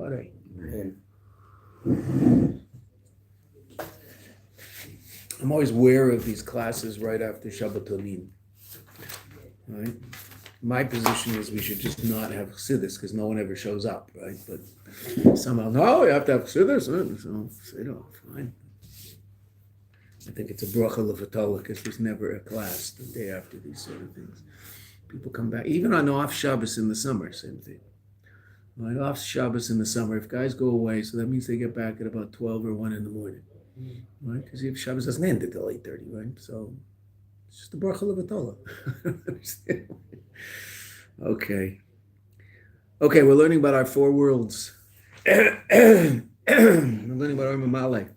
spotty. I'm always wary of these classes right after Shabbatonim. Right? My position is we should just not have chassidus because no one ever shows up, right? But somehow, no, you have to have chassidus. So say no, fine. I think it's a bracha levatala because there's never a class the day after these sort of things. People come back, even on off Shabbos in the summer, same thing. Right, off Shabbos in the summer, if guys go away, so that means they get back at about 12 or 1 in the morning, right? Because if Shabbos doesn't end until 8:30, right? So it's just a bracha levatala. Okay, we're learning about our 4 worlds. We're learning about our mamale.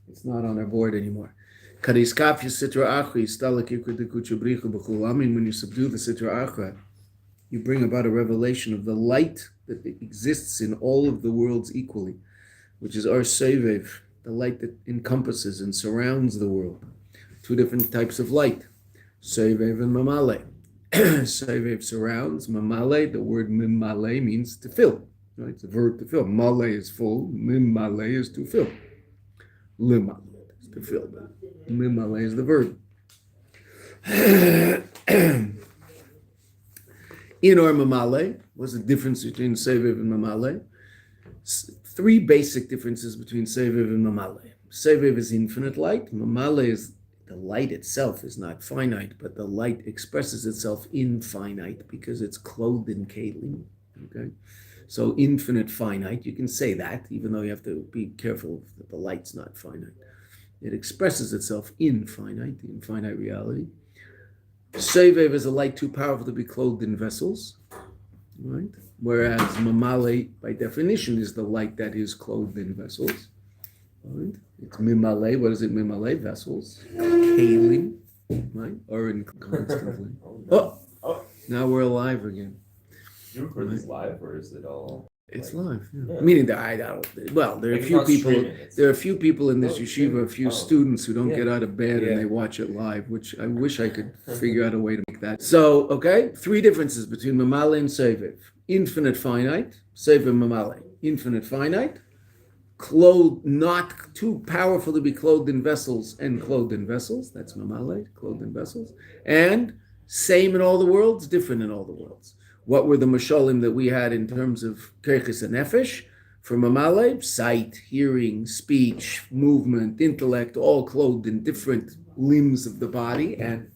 It's not on our board anymore. When you subdue the Sitra Achra, you bring about a revelation of the light that exists in all of the worlds equally, which is our Sevev, the light that encompasses and surrounds the world. 2 different types of light, Sevev and Mamale. Sevev surrounds, Mamale, the word Mimale means to fill. Right? It's a verb to fill. Male is full, Mimale is to fill. Limale is to fill. Mimale is the verb. In our Mamale, what's the difference between Sevev and Mamale? 3 basic differences between Sevev and Mamale. Sevev is infinite light. Mamale is the light itself is not finite, but the light expresses itself in finite because it's clothed in kelim. Okay, so infinite finite, you can say that, even though you have to be careful that the light's not finite. It expresses itself in finite reality. Sevev is a light too powerful to be clothed in vessels, right? Whereas Mamale, by definition, is the light that is clothed in vessels. Right? It's Mimale. What is it? Mimale, vessels. Kelim, right? Or in constantly. Oh, now we're alive again. You record this live, or is it all? It's live. Yeah. Meaning that there are a few people. There are a few people in this yeshiva, a few students who don't get out of bed and they watch it live, which I wish I could figure out a way to make that. So, 3 differences between Mamale and Sevev. Infinite finite, Sevev Mamale. Infinite finite, clothed, not too powerful to be clothed in vessels and clothed in vessels. That's Mamale, clothed in vessels. And same in all the worlds, different in all the worlds. What were the mashalim that we had in terms of keiches and nefesh? For Mamale, sight, hearing, speech, movement, intellect, all clothed in different limbs of the body. And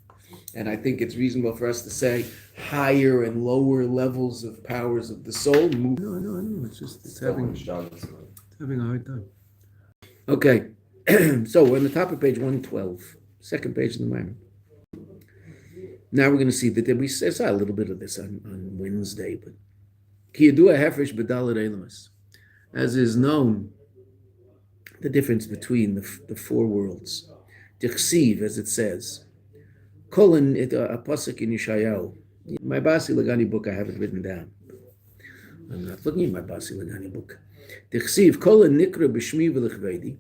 I think it's reasonable for us to say higher and lower levels of powers of the soul. No. It's having a hard time. Okay, so we're on the top of page 112, second page of the Mayanot. Now we're going to see that we saw a little bit of this on Wednesday, but as is known, the difference between the 4 worlds. Tichsiv, as it says, a pasuk in Yeshayahu. My Bosi Legani book, I have it written down. I'm not looking at my Bosi Legani book. Tichsiv, kol nikra b'shmi v'lechvedi.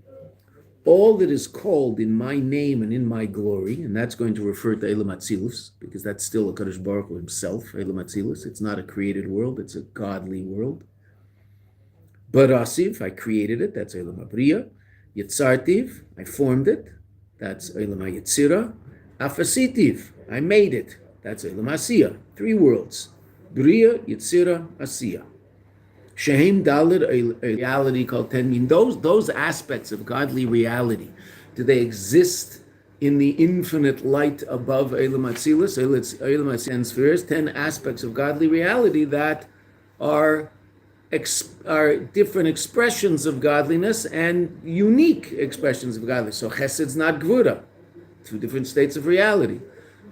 All that is called in my name and in my glory, and that's going to refer to Elam Atzilus, because that's still a Kadosh Baruch Hu himself, Elam Atzilus. It's not a created world, it's a godly world. Barasiv, I created it, that's Elam Abriya. Yitzartiv, I formed it, that's Elam HaYetzira. Afasitiv, I made it, that's Elam Asiya. 3 worlds, Briya, Yetzira, Asiya. Shehem Dalit, a reality called Tenmin. Those aspects of godly reality, do they exist in the infinite light above Elam Atzilus? Elam Atzilus spheres, 10 aspects of godly reality that are different expressions of godliness and unique expressions of godliness. So Chesed's not Gvura, 2 different states of reality.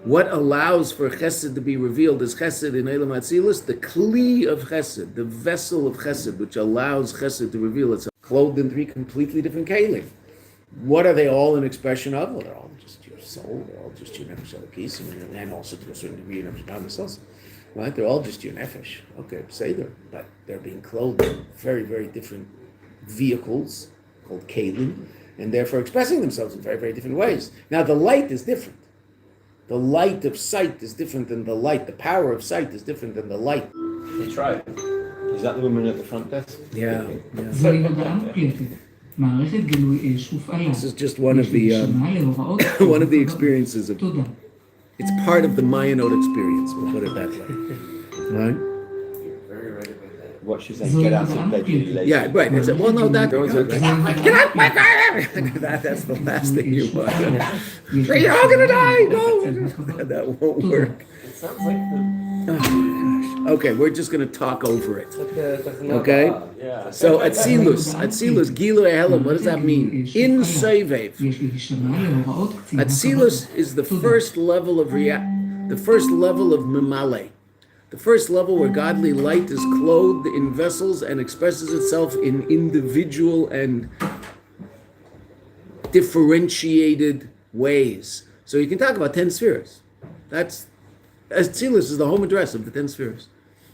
What allows for Chesed to be revealed as Chesed in Elam Atzilus? The Kli of Chesed, the vessel of Chesed, which allows Chesed to reveal itself, clothed in 3 completely different kelim. What are they all an expression of? Well, they're all just your soul, they're all just your nefesh elokis, and also to a certain degree your nefesh hamis also. Right? They're all just your nefesh. Okay, Seder, but they're being clothed in very, very different vehicles called kelim, and therefore expressing themselves in very, very different ways. Now, the light is different. The light of sight is different than the light. The power of sight is different than the light. He tried. Is that the woman at the front desk? Yeah. זוהי הודעה מוקלטת. מערכת גילוי אש הופעלה. This is just one of the one of the experiences of. תודה. It's part of the Mayanot experience. We'll put it that way. Right? Very right about that. What she's saying, get out of bed, you lazy. Yeah, right. They said, well, no, that. Go into Get out my car! That's the last thing you want. You're all gonna die! No! That won't work. It sounds like the... Oh, gosh. Okay, we're just gonna talk over it. Okay? Yeah. So, Atzilus, Gilu Ehelim, what does that mean? In Sevev. Atzilus is the first level of the first level of Mimale. The first level where godly light is clothed in vessels and expresses itself in individual and differentiated ways. So you can talk about 10 spheres. That's Atzilus is the home address of the 10 spheres.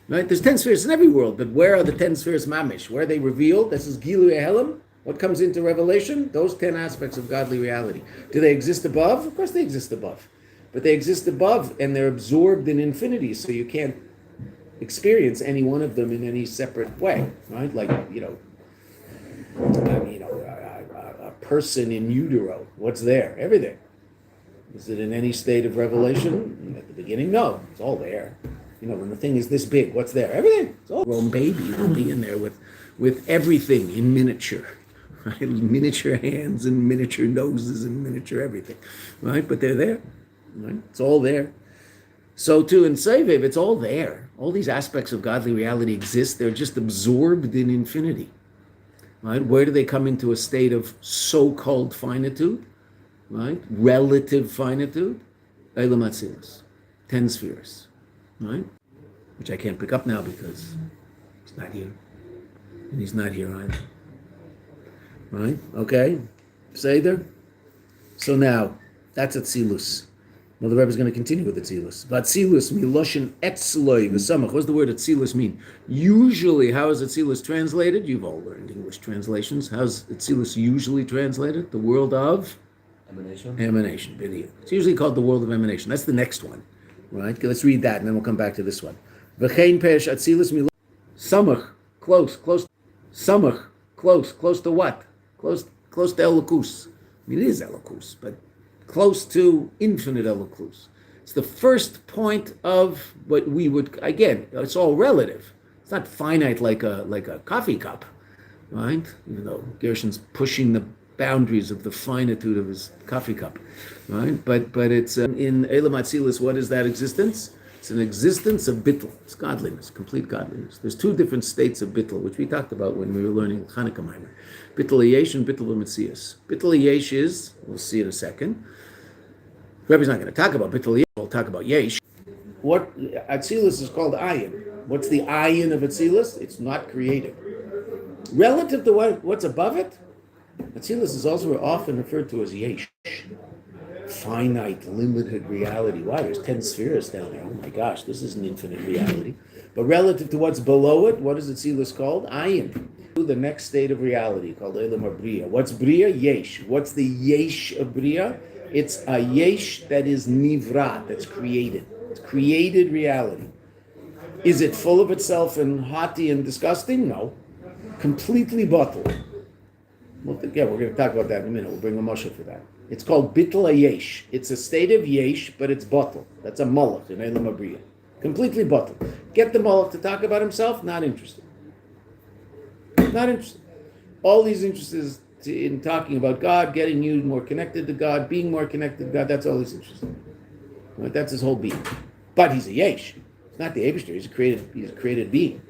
Right? There's 10 spheres in every world, but where are the 10 spheres mamish? Where are they revealed? This is Gilu Ehelim. What comes into revelation? Those 10 aspects of godly reality. Do they exist above? Of course they exist above. But they exist above and they're absorbed in infinity, so you can't experience any one of them in any separate way, right? Like, a person in utero, what's there? Everything. Is it in any state of revelation? At the beginning, no. It's all there. When the thing is this big, what's there? Everything. It's all grown baby will be in there with everything in miniature. Right? Miniature hands and miniature noses and miniature everything. Right? But they're there. Right? It's all there. So too in Sevev, it's all there. All these aspects of godly reality exist. They're just absorbed in infinity. Right? Where do they come into a state of so-called finitude? Right? Relative finitude. Eilam Atzilus. 10 spheres. Right? Which I can't pick up now because he's not here. And he's not here either. Right? Okay? Seder? So now, that's Atzilus. Well, the Rebbe is going to continue with Atzilus. Atzilus miloshin etzloi v'samach. What does the word Atzilus mean? Usually, how is Atzilus translated? You've all learned English translations. How's Atzilus usually translated? The world of? Emanation. Emanation. Video. It's usually called the world of emanation. That's the next one. Right? Okay, let's read that and then we'll come back to this one. V'chein pesh Atzilus miloshin samach. Close. Samach. Close to what? Close to Elokus. I mean, it is Elokus, but close to infinite Elokus. It's the first point of what we would, again, it's all relative. It's not finite like a coffee cup, right? Even though Gershon's pushing the boundaries of the finitude of his coffee cup, right? But it's in Eilam Atzilus, what is that existence? It's an existence of bittul. It's godliness, complete godliness. There's two different states of bittul, which we talked about when we were learning Chanukah Maimer. Bittul yesh and bittul b'metzias. Bittul yesh is, we'll see in a second. Rebbe's not going to talk about bittul yesh, we'll talk about yesh. What Atzilus is called ayin. What's the ayin of Atzilus? It's not created. Relative to what's above it, Atzilus is also often referred to as yesh. Finite, limited reality. Wow, there's 10 spheres down there. Oh my gosh, this is an infinite reality. But relative to what's below it, what is Atzilus called? Ayin. The next state of reality called Eilam Bria. What's Bria? Yesh. What's the yesh of Bria? It's a yesh that is nivra, that's created. It's created reality. Is it full of itself and haughty and disgusting? No. Completely bottled. Well, yeah, we're going to talk about that in a minute. We'll bring a Moshe for that. It's called bittul yesh. It's a state of yesh, but it's bottled. That's a malach in Eilam Bria. Completely bottled. Get the malach to talk about himself? Not interested. Not interested. All he's interested in talking about God, getting you more connected to God, being more connected to God. That's all he's interested in. Right? That's his whole being. But he's a yesh. He's not the Eibishter. He's a created being.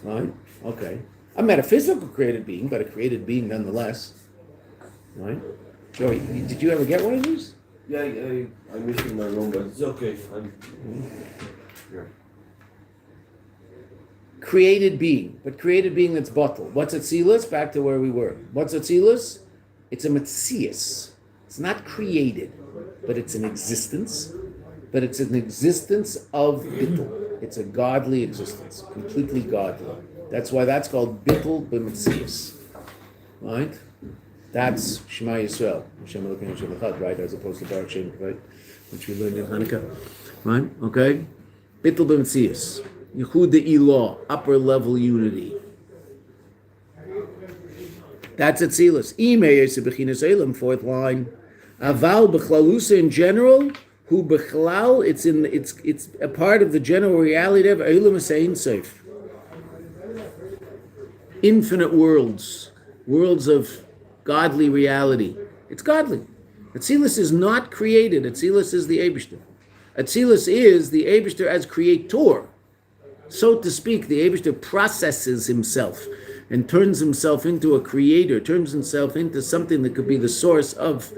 Right? Okay. A metaphysical created being, but a created being nonetheless. Right? Joey, did you ever get one of these? Yeah, I'm missing my room, but it's okay. Here. Created being, but created being that's bottled. What's Atzilus? Back to where we were. What's Atzilus? It's a metzias. It's not created, but it's an existence. But it's an existence of bittul. It's a godly existence, completely godly. That's why that's called bittul b'metzias. Right? That's Shema Yisrael. Hashem Elokeinu Hashem Echad, right? As opposed to Baruch Shem, right? which we learned in Hanukkah, right? Okay? Bittul b'metzias. Yichud de'ilah, upper level unity. That's Atzilus. Imeyes b'chinas elam, fourth line. Aval b'chlalusa in general, hu b'chlal, it's a part of the general reality of elam ein sof. Infinite worlds of godly reality. It's godly. Atzilus is not created. Atzilus is the Eibishter. Atzilus is the Eibishter as creator. So to speak, the Eibishter processes himself and turns himself into a creator, turns himself into something that could be the source of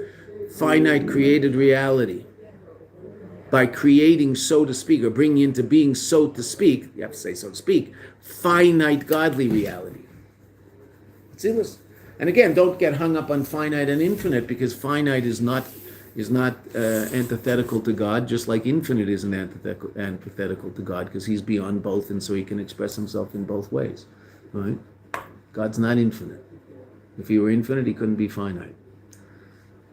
finite created reality. By creating, so to speak, or bringing into being, so to speak, you have to say so to speak, finite godly reality. Atzilus. And again, don't get hung up on finite and infinite, because finite is not antithetical to God, just like infinite isn't antithetical to God, because he's beyond both, and so he can express himself in both ways. Right? God's not infinite. If he were infinite, he couldn't be finite.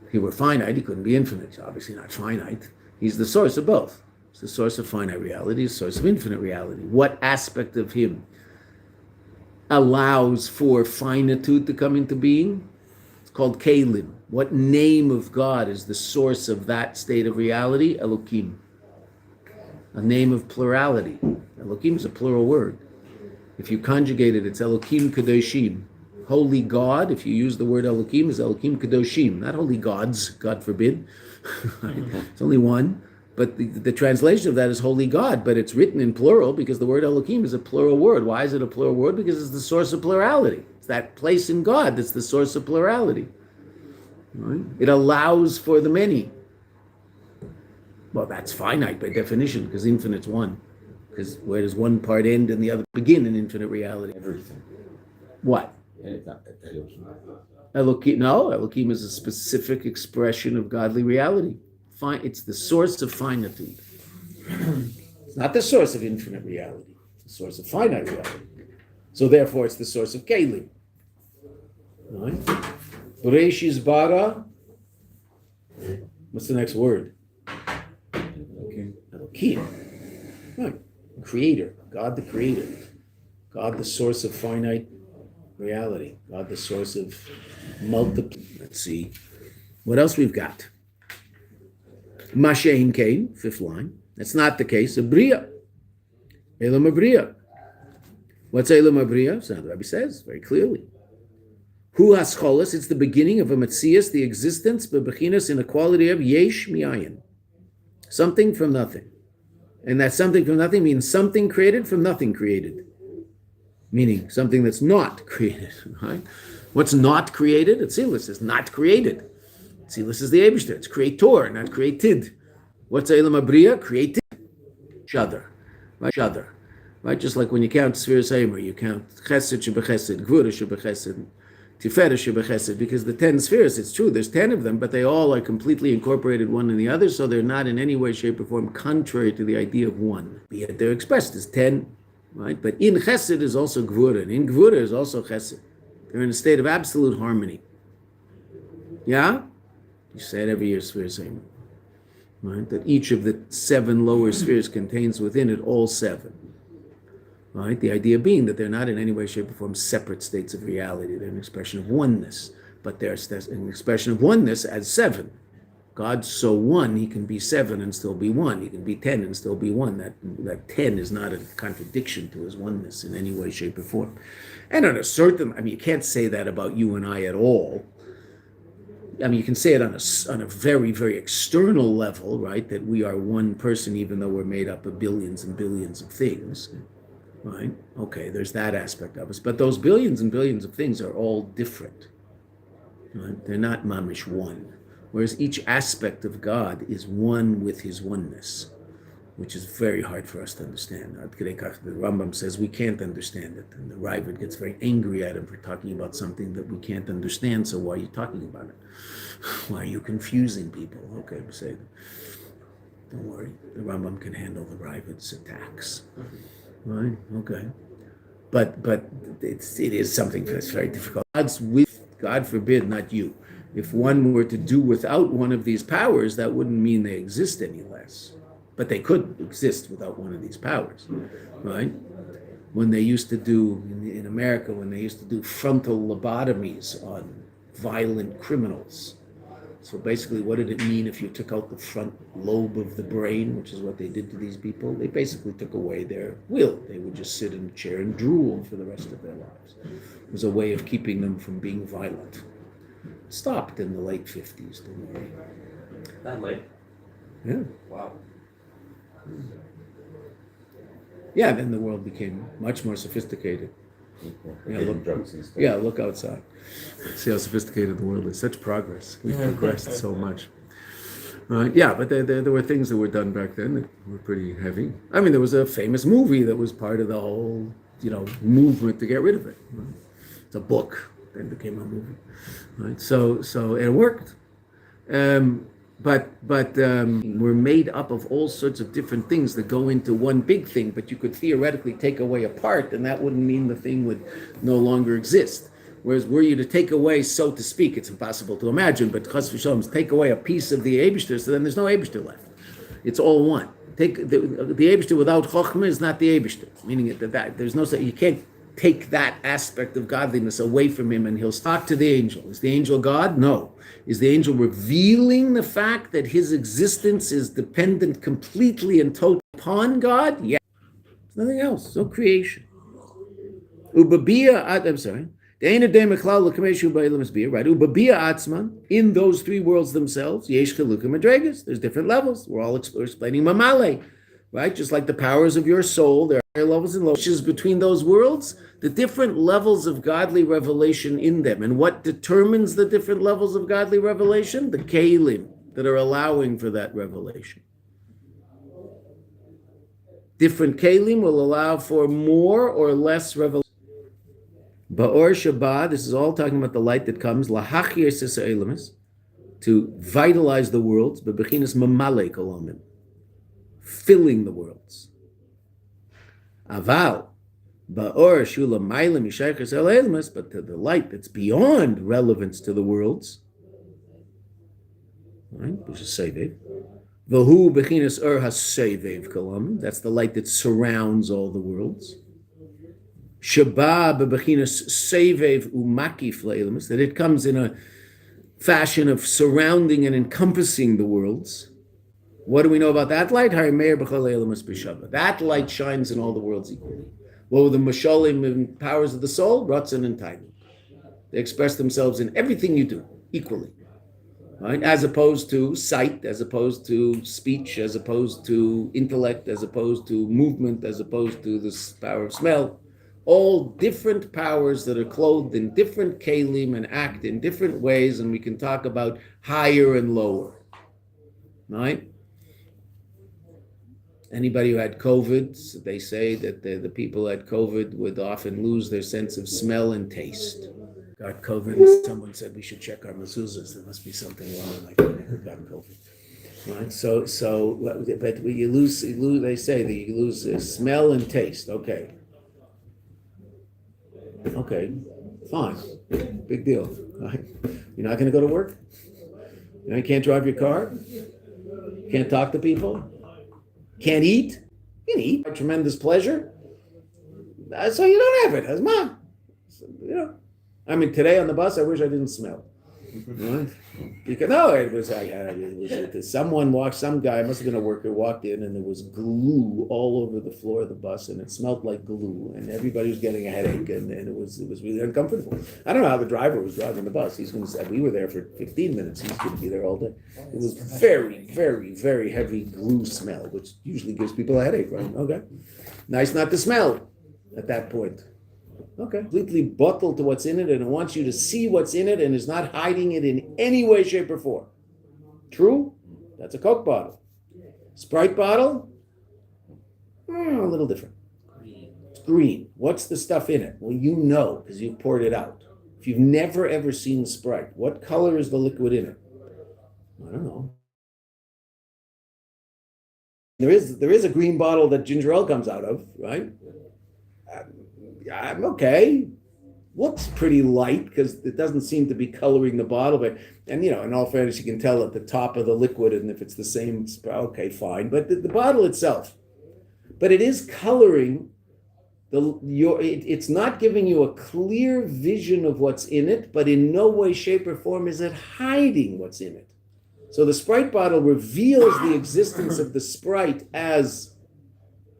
If he were finite, he couldn't be infinite. He's obviously not finite. He's the source of both. He's the source of finite reality, the source of infinite reality. What aspect of him allows for finitude to come into being? It's called Kalim. What name of God is the source of that state of reality? Elokim. A name of plurality. Elokim is a plural word. If you conjugate it, it's Elokim Kadoshim. Holy God, if you use the word Elokim, is Elokim Kadoshim. Not holy gods, God forbid. It's only one. But the translation of that is holy God, but it's written in plural because the word Elokim is a plural word. Why is it a plural word? Because it's the source of plurality. It's that place in God that's the source of plurality. Right? It allows for the many. Well, that's finite by definition, because infinite's one. Because where does one part end and the other begin in infinite reality? Everything. What? Elohim. Elokim? No, Elokim is a specific expression of godly reality. It's the source of finitude. It's not the source of infinite reality. It's the source of finite reality. So therefore, it's the source of Kalim. Right? Bereshis bara. What's the next word? Elokim. Right. Creator. God the creator. God the source of finite reality. God the source of multiple. Let's see. What else we've got? Mashein came, fifth line. That's not the case of Bria. Elam Abriya. What's Elam Abriya? So the Rabbi says very clearly. Hu hascholas, it's the beginning of a metzias, the existence, but bechinas in the quality of yesh miayin. Something from nothing. And that something from nothing means something created from nothing created. Meaning something that's not created. Right? What's not created? Atzilus is not created. Atzilus is the Eibishter. It's creator, not created. What's Elam Abriya? Created. Shadar. Right? Shadar. Right? Just like when you count Spheres Hamer, you count Chesed Shebechesed, Gvura Shebechesed, Tiferet Shebechesed, because the 10 spheres, it's true, there's 10 of them, but they all are completely incorporated one in the other, so they're not in any way, shape, or form contrary to the idea of one. Yet they're expressed as 10, right? But in Chesed is also Gvura, and in Gvura is also Chesed. They're in a state of absolute harmony. Yeah? You say it every year, Spheres Hamer. Right? That each of the 7 lower spheres contains within it all 7. Right? The idea being that they're not in any way, shape, or form separate states of reality. They're an expression of oneness, but they're an expression of oneness as 7. God's so one, he can be 7 and still be 1. He can be 10 and still be 1. That 10 is not a contradiction to his oneness in any way, shape, or form. And on a certain, you can't say that about you and I at all. You can say it on a very, very external level, right? That we are one person, even though we're made up of billions and billions of things. Right? Okay, there's that aspect of us. But those billions and billions of things are all different. Right? They're not mamish one. Whereas each aspect of God is one with his oneness, which is very hard for us to understand. The Rambam says we can't understand it. And the Raavad gets very angry at him for talking about something that we can't understand, so why are you talking about it? Why are you confusing people? Okay, say, don't worry. The Rambam can handle the Raavad's attacks. Right? Okay. But it is something that's very difficult. God's with, God forbid, not you. If one were to do without one of these powers, that wouldn't mean they exist any less. But they could exist without one of these powers, right? When they used to do, in America, when they used to do frontal lobotomies on violent criminals. So basically, what did it mean if you took out the front lobe of the brain, which is what they did to these people? They basically took away their will. They would just sit in a chair and drool for the rest of their lives. It was a way of keeping them from being violent. Stopped in the late 50s, don't worry. That late? Yeah. Wow. Yeah, then the world became much more sophisticated. Yeah, look, drugs and stuff. yeah, look outside. See how sophisticated the world is. Such progress. We've progressed so much. Yeah, but there were things that were done back then that were pretty heavy. I mean, there was a famous movie that was part of the whole, movement to get rid of it. Right? It's a book, then became a movie. Right? So it worked. But we're made up of all sorts of different things that go into one big thing, but you could theoretically take away a part, and that wouldn't mean the thing would no longer exist. Whereas were you to take away, so to speak, it's impossible to imagine, but Chas v'Shalom, take away a piece of the Eibishter, so then there's no Eibishter left. It's all one. Take the Eibishter without Chochmah is not the Eibishter, meaning that there's no, you can't take that aspect of godliness away from him and he'll talk to the angel. Is the angel God? No. Is the angel revealing the fact that his existence is dependent completely and totally upon God? Yeah. There's nothing else. No creation. I'm sorry. Right? In those three worlds themselves, there's different levels. We're explaining Mamale. Right? Just like the powers of your soul, there are higher levels and lower. Which is between those worlds, the different levels of godly revelation in them. And what determines the different levels of godly revelation? The kelim that are allowing for that revelation. Different kelim will allow for more or less revelation. Ba'or Shabbat, this is all talking about the light that comes, lahachir sisa elamis, to vitalize the worlds, bebechinas mamale kolomim, filling the worlds. Aval, ba'or shula maila mishaychas el elamis, but to the light that's beyond relevance to the worlds, right? Which is sevev. Vahu bechinas ur hasevev kolomim, that's the light that surrounds all the worlds. Shabbat bebechinas sevev umakif le'elamis, that it comes in a fashion of surrounding and encompassing the worlds. What do we know about that light? That light shines in all the worlds equally. What were the mashalim and powers of the soul? Ratzon and Tainuk. They express themselves in everything you do equally, right? As opposed to sight, as opposed to speech, as opposed to intellect, as opposed to movement, as opposed to the power of smell. All different powers that are clothed in different kelim and act in different ways, and we can talk about higher and lower, right? Anybody who had COVID, they say that the people who had COVID would often lose their sense of smell and taste. Got COVID, and someone said we should check our mezuzahs. There must be something wrong. Like who got COVID, right? But you lose. They say that you lose smell and taste. Okay, fine, big deal. Right? You're not going to go to work. You can't drive your car. Can't talk to people. Can't eat. You can eat. Tremendous pleasure. So you don't have it, as mom. I mean, today on the bus, I wish I didn't smell. Right? Because some guy, must have been a worker, walked in and there was glue all over the floor of the bus and it smelled like glue and everybody was getting a headache and it was really uncomfortable. I don't know how the driver was driving the bus. He's going to say, we were there for 15 minutes. He's going to be there all day. It was very, very, very heavy glue smell, which usually gives people a headache, right? Okay. Nice not to smell at that point. Okay. Completely bottled to what's in it and it wants you to see what's in it and is not hiding it in any way, shape, or form. True? That's a Coke bottle. Sprite bottle? A little different. It's green. What's the stuff in it? Well, you know because you've poured it out. If you've never ever seen Sprite, what color is the liquid in it? I don't know. There is a green bottle that ginger ale comes out of, right? I'm okay. looks pretty light because it doesn't seem to be coloring the bottle. But in all fairness, you can tell at the top of the liquid, and if it's the same, it's okay, fine. But the bottle itself, but it is coloring it's not giving you a clear vision of what's in it, but in no way, shape, or form is it hiding what's in it. So the Sprite bottle reveals the existence of the Sprite as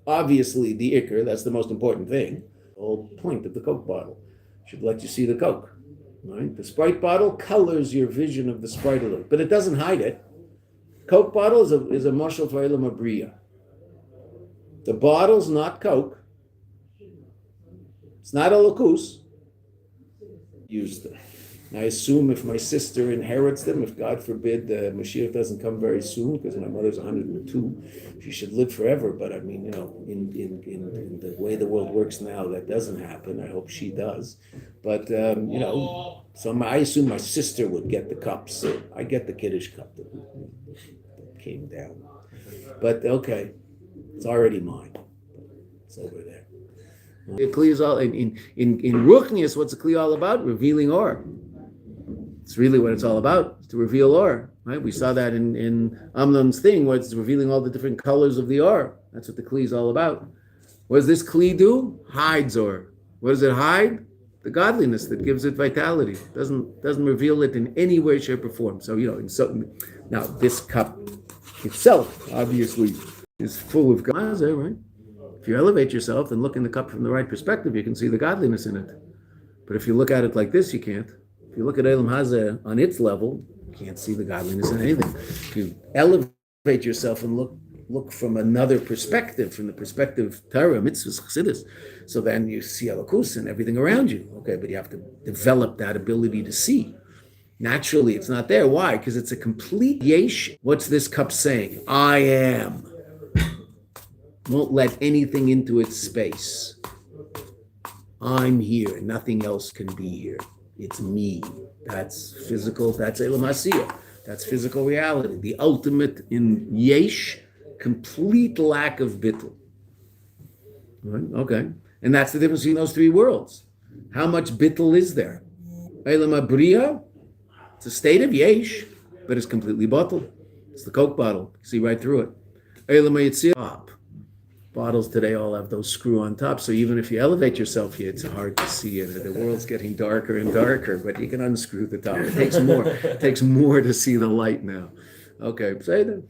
obviously the Iker. That's the most important thing. The whole point of the Coke bottle should let you see the Coke. Right? The Sprite bottle colors your vision of the Sprite a little, but it doesn't hide it. Coke bottle is a mashal for Eilam Abriya. The bottle's not Coke. It's not a lakus. Use them. I assume if my sister inherits them, if God forbid the Mashiach doesn't come very soon, because my mother's 102, she should live forever. But I mean, in the way the world works now, that doesn't happen. I hope she does. But so I assume my sister would get the cups. I get the Kiddush cup that came down. But okay, it's already mine. It's over there. The Kli is all in Ruchnius. What's the Kli all about? Revealing Or. It's really what it's all about, to reveal Or. Right? We saw that in Amnon's thing, where it's revealing all the different colors of the Or. That's what the Kli is all about. What does this Kli do? Hides Or. What does it hide? The godliness that gives it vitality. Doesn't reveal it in any way, shape, or form. So now this cup itself obviously is full of God, right? If you elevate yourself and look in the cup from the right perspective, you can see the godliness in it. But if you look at it like this, you can't. If you look at Eilam Hazeh on its level, you can't see the godliness in anything. If you elevate yourself and look from another perspective, from the perspective of Torah, mitzvahs, chassidus, so then you see Elokus and everything around you. Okay, but you have to develop that ability to see. Naturally, it's not there. Why? Because it's a complete yesh. What's this cup saying? I am. Won't let anything into its space. I'm here. Nothing else can be here. It's me. That's physical. That's Eilam Hasiyah. That's physical reality. The ultimate in yesh, complete lack of bittul. Right? Okay. And that's the difference between those three worlds. How much bittul is there? Eilam Abriya, it's a state of yesh, but it's completely bottled. It's the Coke bottle. You see right through it. Eilam Yitzir. Bottles today all have those screw-on tops, so even if you elevate yourself here, it's hard to see it. The world's getting darker and darker, but you can unscrew the top. It takes more. It takes more to see the light now. Okay, say that.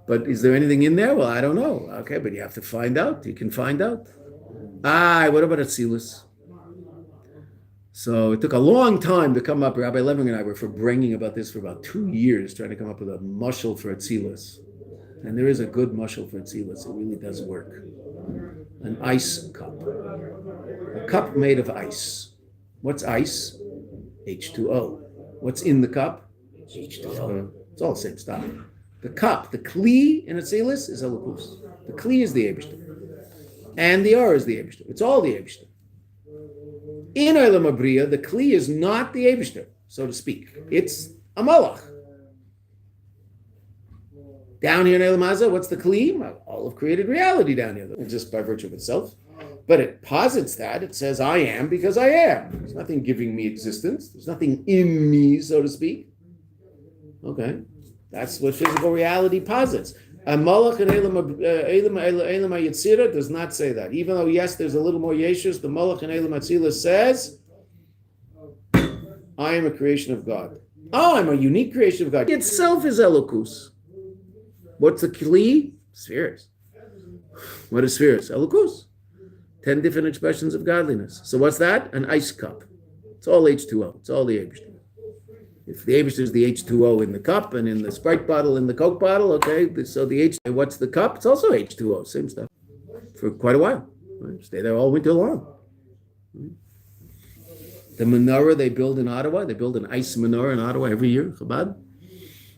But is there anything in there? Well, I don't know. Okay, but you have to find out. You can find out. What about Atzilus? So it took a long time to come up. Rabbi Levin and I were bringing about this for about 2 years, trying to come up with a mushal for Atzilus. And there is a good mushal for Atzilus. It really does work. An ice cup. A cup made of ice. What's ice? H2O. What's in the cup? H2O. It's all the same stuff. The cup, the Kli in Atzilus is Elokus. The Kli is the Eibishter. And the Or is the Eibishter. It's all the Eibishter. In Eilam Abriya, the Kli is not the Eibishter, so to speak. It's a Malach. Down here in Eilam Hazeh, what's the Kli? All of created reality down here, just by virtue of itself. But it posits that. It says, I am because I am. There's nothing giving me existence. There's nothing in me, so to speak. Okay. That's what physical reality posits. A Malach in Eilam Yitzira does not say that. Even though, yes, there's a little more Yeshus, the Malach in Eilam Atzilus says, I am a creation of God. Oh, I'm a unique creation of God. Itself is Elokus. What's the Kli? Spheres. What is spheres? Elokus. 10 different expressions of godliness. So what's that? An ice cup. It's all H2O. It's all the Eibishter. If the Eibishter is the H2O in the cup and in the Sprite bottle, in the Coke bottle, okay, so the what's the cup? It's also H2O, same stuff. For quite a while. Right? Stay there all winter long. The menorah they build in Ottawa, they build an ice menorah in Ottawa every year, Chabad.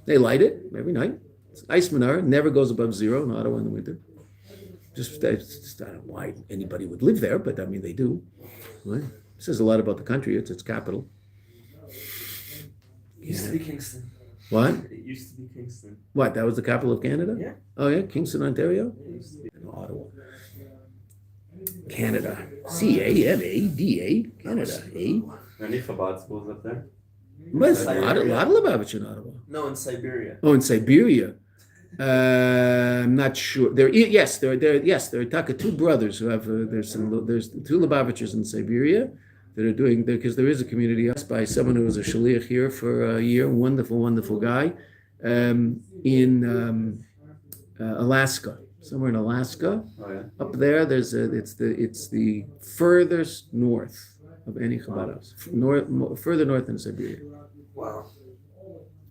They light it every night. It's ice menorah, never goes above zero in Ottawa in the winter. Just I don't know why anybody would live there, but I mean they do. Right? It says a lot about the country. It's its capital. It used to be Kingston. What? It used to be Kingston. What? That was the capital of Canada? Yeah. Oh yeah, Kingston, Ontario? It used to be. Ottawa. Canada. Canada, Canada, eh? Any Chabad schools up there? But a lot of Lubavitch in Ottawa. No, in Siberia. Oh, in Siberia. I'm not sure. There are Taka two brothers who have. There's two Lubavitchers in Siberia that are doing there because there is a community by someone who was a shaliach here for a year. Wonderful guy, in Alaska, somewhere in Alaska. Oh, yeah. Up there, it's the furthest north of any Chabad house. Further north than Siberia. Wow.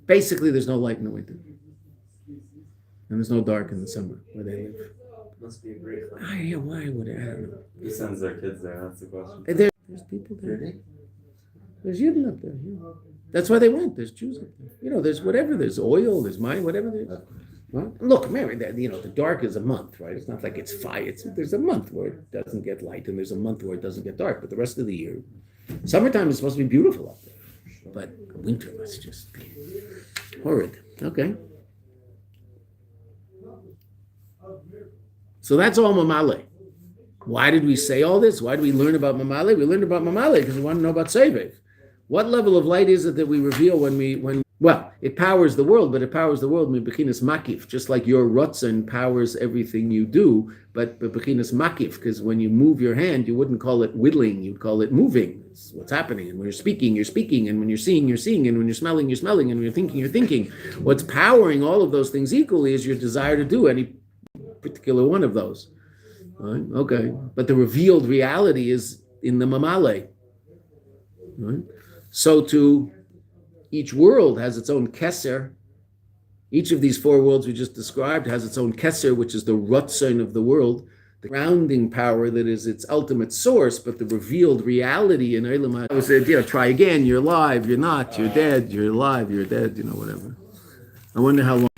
Basically, there's no light in the winter. And there's no dark in the summer where they live. Must be a great fun. Why would I don't know. Who sends their kids there? That's the question. There's people there. There's Yidden up there. Yeah. That's why they went. There's Jews up there. There's whatever. There's oil. There's money. Whatever there is. Well, look, Mary. The dark is a month, right? It's not like it's fire. There's a month where it doesn't get light, and there's a month where it doesn't get dark. But the rest of the year, summertime is supposed to be beautiful up there, but winter must just be horrid. Okay. So that's all Mamale. Why did we say all this? Why did we learn about Mamale? We learned about Mamale because we want to know about Sevev. What level of light is it that we reveal when it powers the world, but it powers the world bechinas makif, just like your Ratzon powers everything you do, but bechinas makif, because when you move your hand, you wouldn't call it whittling, you'd call it moving. It's what's happening. And when you're speaking, you're speaking, and when you're seeing, you're seeing, and when you're smelling, you're smelling, and when you're thinking, you're thinking. What's powering all of those things equally is your desire to do any particular one of those. Right? Okay. But the revealed reality is in the Mamale. Right? So too, each world has its own keser. Each of these four worlds we just described has its own keser, which is the Ratzon of the world, the grounding power that is its ultimate source, but the revealed reality in Eilam. I said, try again, you're alive, you're not, you're dead, you're alive, you're dead, whatever. I wonder how long.